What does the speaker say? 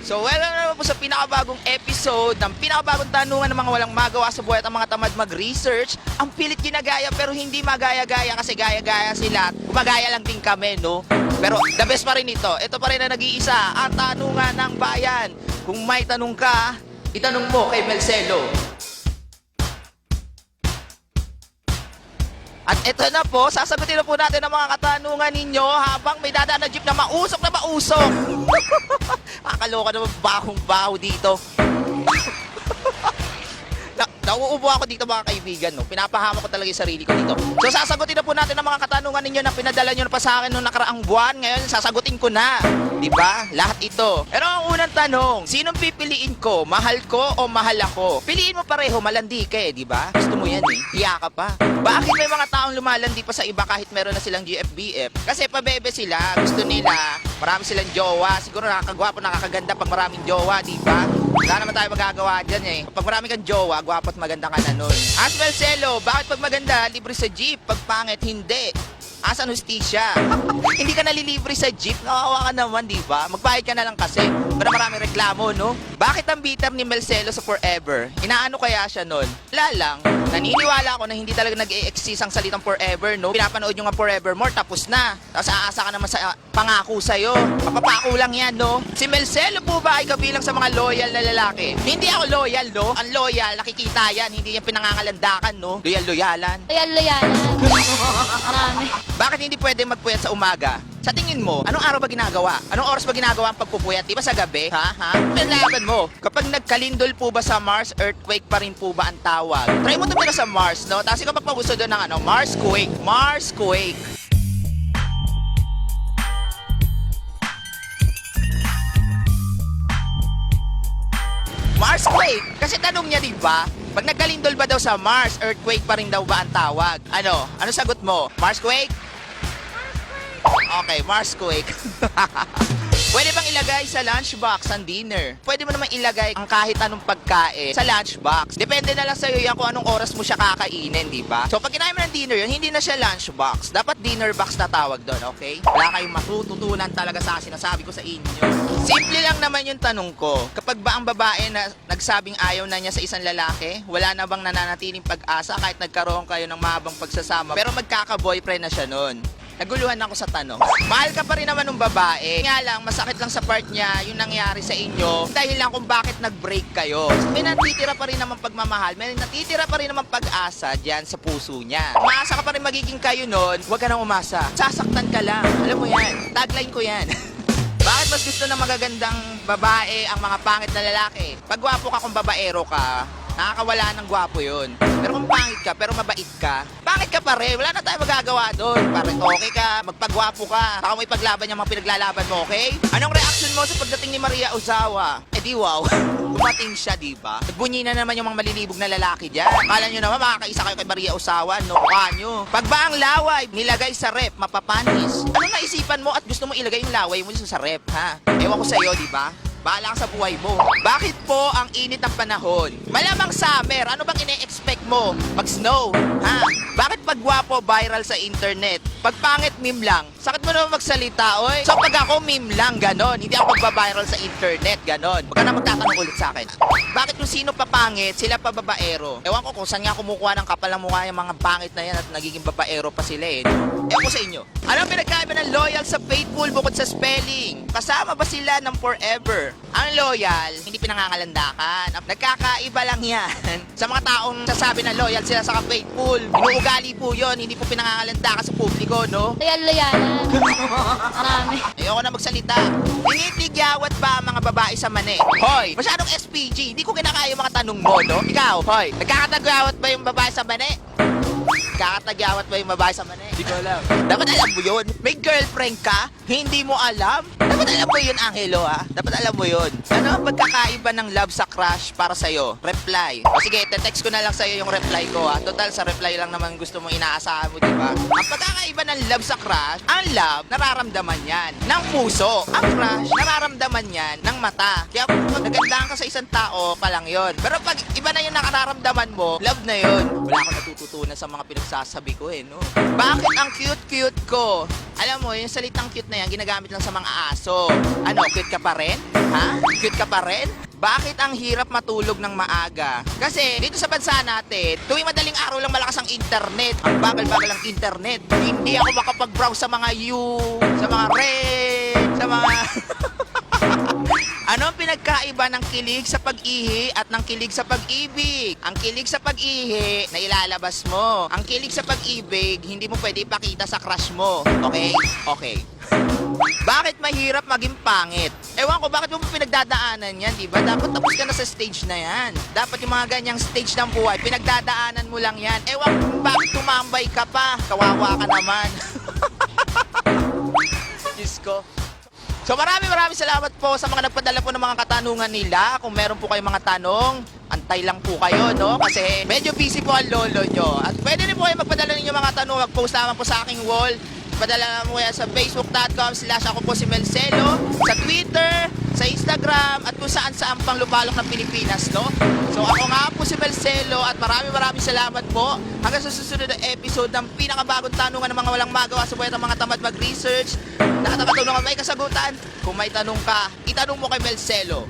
So, welcome naman po sa pinakabagong episode ng pinakabagong tanungan ng mga walang magawa sa buhay at ang mga tamad mag-research. Ang pilit ginagaya pero hindi magaya-gaya kasi gaya-gaya sila. Gumagaya lang din kami, no? Pero the best pa rin ito. Ito pa rin na nag-iisa, ang tanungan ng bayan. Kung may tanong ka, itanong mo kay Melcelo. At ito na po, sasagutin na po natin ang mga katanungan ninyo habang may dadaan na jeep na mausok na mausok. Akaloka naman bahong-baho dito. Nauubo ako dito mga kaibigan, no? Pinapahama ko talaga yung sarili ko dito. So sasagutin na po natin ang mga katanungan ninyo na pinadala nyo na pa sa akin noong nakaraang buwan. Ngayon, sasagutin ko na. Diba? Lahat ito. Pero ang unang tanong, sinong pipiliin ko? Mahal ko o mahal ako? Piliin mo pareho, malandi ka eh, diba? Gusto mo yan eh. Hiya ka pa. Bakit may mga taong lumalandi pa sa iba kahit meron na silang GFBF? Kasi pabebe sila. Gusto nila. Marami silang jowa. Siguro nakakagwapo, nakakaganda pag maraming jowa, diba? Wala naman tayo magagawa dyan eh. Pag marami kang jowa, gwapo at maganda ka na nun. As Melcelo, bakit pag maganda, libre sa jeep? Pag pangit, hindi. Asan hustisya? Hindi ka nalilibre sa jeep? Nakawawa ka naman, di ba? Magbayad ka na lang kasi. Pero maraming reklamo, no? Bakit ang bitter ni Melcelo sa Forever? Inaano kaya siya nun? Wala lang. Naniniwala ako na hindi talaga nag-e-exist ang salitang forever, no? Pinapanood nyo nga Forevermore, tapos na. Tapos aasa ka naman sa pangako sa'yo. Papapako lang yan, no? Si Melcelo po ba ay kabilang sa mga loyal na lalaki? Hindi ako loyal, no? Ang loyal, nakikita yan. Hindi yan pinangangalandakan, no? Loyal-loyalan. Loyal-loyalan. Marami. Bakit hindi pwede magpuyat sa umaga? Sa tingin mo, anong araw ba ginagawa? Anong oras ba ginagawa ang pagpupuyat? Di ba sa gabi? Ha? Pinalaban mo. Kapag nagkalindol po ba sa Mars, earthquake pa rin po ba ang tawag? Try mo tumira sa Mars, no? Tapos ikaw magpagusto doon ng Marsquake. Marsquake. Marsquake. Kasi tanong niya, di ba? Pag nagkalindol ba daw sa Mars, earthquake pa rin daw ba ang tawag? Ano sagot mo? Marsquake? Okay, Marsquake. Pwede bang ilagay sa lunchbox ang dinner? Pwede mo naman ilagay ang kahit anong pagkain sa lunchbox. Depende na lang sa'yo yan kung anong oras mo siya kakainin, di ba? So, pag kinain mo ng dinner yun, hindi na siya lunchbox. Dapat dinner box na tawag doon, okay? Wala kayong matututunan talaga sa sinasabi ko sa inyo. Simple lang naman yung tanong ko. Kapag ba ang babae na nagsabing ayaw na niya sa isang lalaki, wala na bang nananatiling pag-asa kahit nagkaroon kayo ng mahabang pagsasama, pero magkaka-boyfriend na siya noon? Naguluhan ako sa tanong. Mahal ka pa rin naman ng babae. Nga lang, masakit lang sa part niya yung nangyari sa inyo dahil lang kung bakit nag-break kayo. May natitira pa rin naman pagmamahal. May natitira pa rin naman pag-asa dyan sa puso niya. Umaasa ka pa rin magiging kayo nun, huwag ka nang umasa. Sasaktan ka lang. Alam mo yan. Tagline ko yan. Bakit mas gusto ng magagandang babae ang mga pangit na lalaki? Pag gwapo ka kung babaero ka, nakakawala ng gwapo yun. Pero kung pangit ka, pero mabait ka, pangit ka pa rin. Wala na tayo magagawa doon. Parang okay ka, magpagwapo ka. Baka mo ipaglaban yung mga pinaglalaban mo, okay? Anong reaction mo sa pagdating ni Maria Ozawa? Eh di wow. Dumating siya, di ba? Nagbunyi na naman yung mga malilibog na lalaki dyan. Kala nyo naman, makakaisa kayo kay Maria Ozawa. No, nyo. Pag ba ang laway, nilagay sa rep, mapapanis? Ano naisipan mo at gusto mo ilagay yung laway mo sa rep, ha? Ewan ko sa'yo, di ba? Bahala ka sa buhay mo. Bakit po ang init ng panahon? Malamang summer. Ano bang ine-expect mo? Mag-snow. Ha? Bakit pag gwapo viral sa internet? Pag pangit meme lang. Sakit mo naman magsalita, oy. So pag ako meme lang, ganon. Hindi ako magba-viral sa internet, ganon. Huwag ka na magtatanong ulit sa akin. Bakit kung sino pa pangit, sila pa babaero? Ewan ko kung saan nga kumukuha ng kapal ng mukha yung mga pangit na yan at nagiging babaero pa sila eh. Ewan ko sa inyo. Anong pinagkaiba ng loyal sa faithful bukod sa spelling? Kasama ba sila ng forever? Ang loyal, hindi pinangangalandakan. Nagkakaiba lang yan. Sa mga taong sasabi na loyal sila sa faithful. Inuugali po yun, hindi po pinangangalandakan sa publiko, no? Loyal-loyalan. Marami. Ayoko na magsalita. Tinitigyawat ba ang mga babae sa mani? Hoy, masyadong SPG. Hindi ko kinakaya yung mga tanong mo, no? Ikaw, hoy, nagkakatagyawat ba yung babae sa mani? Nagkakatagyawat ba yung babae sa mani? Hindi ko alam. Dapat alam mo yun. May girlfriend ka? Hindi mo alam? Dapat alam mo yun, Angelo, ha? Dapat alam mo yun. Ano ang pagkakaiba ng love sa crush para sa'yo? Reply. O sige, text ko na lang sa'yo yung reply ko, ha? Total, sa reply lang naman gusto mo inaasahan mo, di ba? Ang pagkakaiba ng love sa crush, ang love, nararamdaman yan ng puso. Ang crush, nararamdaman yan ng mata. Kaya kung nagandaan ka sa isang tao, pa lang yun. Pero pag iba na yung nakararamdaman mo, love na yun. Wala akong natututunan sa mga pinagsasabi ko eh, no? Bakit ang cute-cute ko? Alam mo, yung salitang cute na yan, ginagamit lang sa mga aso. Ano, cute ka pa rin? Ha? Cute ka pa rin? Bakit ang hirap matulog ng maaga? Kasi dito sa bansa natin, tuwing madaling araw lang malakas ang internet. Ang bagal-bagal ang internet. Hindi ako makapag-browse sa mga sa mga red, sa mga... Ano ang pinagkaiba ng kilig sa pag-ihi at ng kilig sa pag-ibig? Ang kilig sa pag-ihi, na ilalabas mo. Ang kilig sa pag-ibig, hindi mo pwede ipakita sa crush mo. Okay? Okay. Bakit mahirap maging pangit? Ewan ko, bakit mo pinagdadaanan yan, di ba? Dapat tapos ka na sa stage na yan. Dapat yung mga ganyang stage ng buhay, pinagdadaanan mo lang yan. Ewan ko, bakit tumambay ka pa? Kawawa ka naman. Diyos ko. So maraming salamat po sa mga nagpadala po ng mga katanungan nila. Kung meron po kayong mga tanong, antay lang po kayo, no? Kasi medyo busy po ang lolo nyo. At pwede rin po kayo magpadala ninyo mga tanong. Mag-post naman po sa aking wall. Padala naman po yan sa facebook.com/ako po si Melcelo. Sa Twitter, sa Instagram, at kung saan pang lupalok ng Pilipinas, no? So ako nga po si Melcelo at maraming salamat po. Hanggang sa susunod na episode ng pinakabagong tanungan ng mga walang magawa sa buhay ng mga tamad mag-research. Nakatatanungan may kasagutan. Kung may tanong ka, itanong mo kay Melcelo.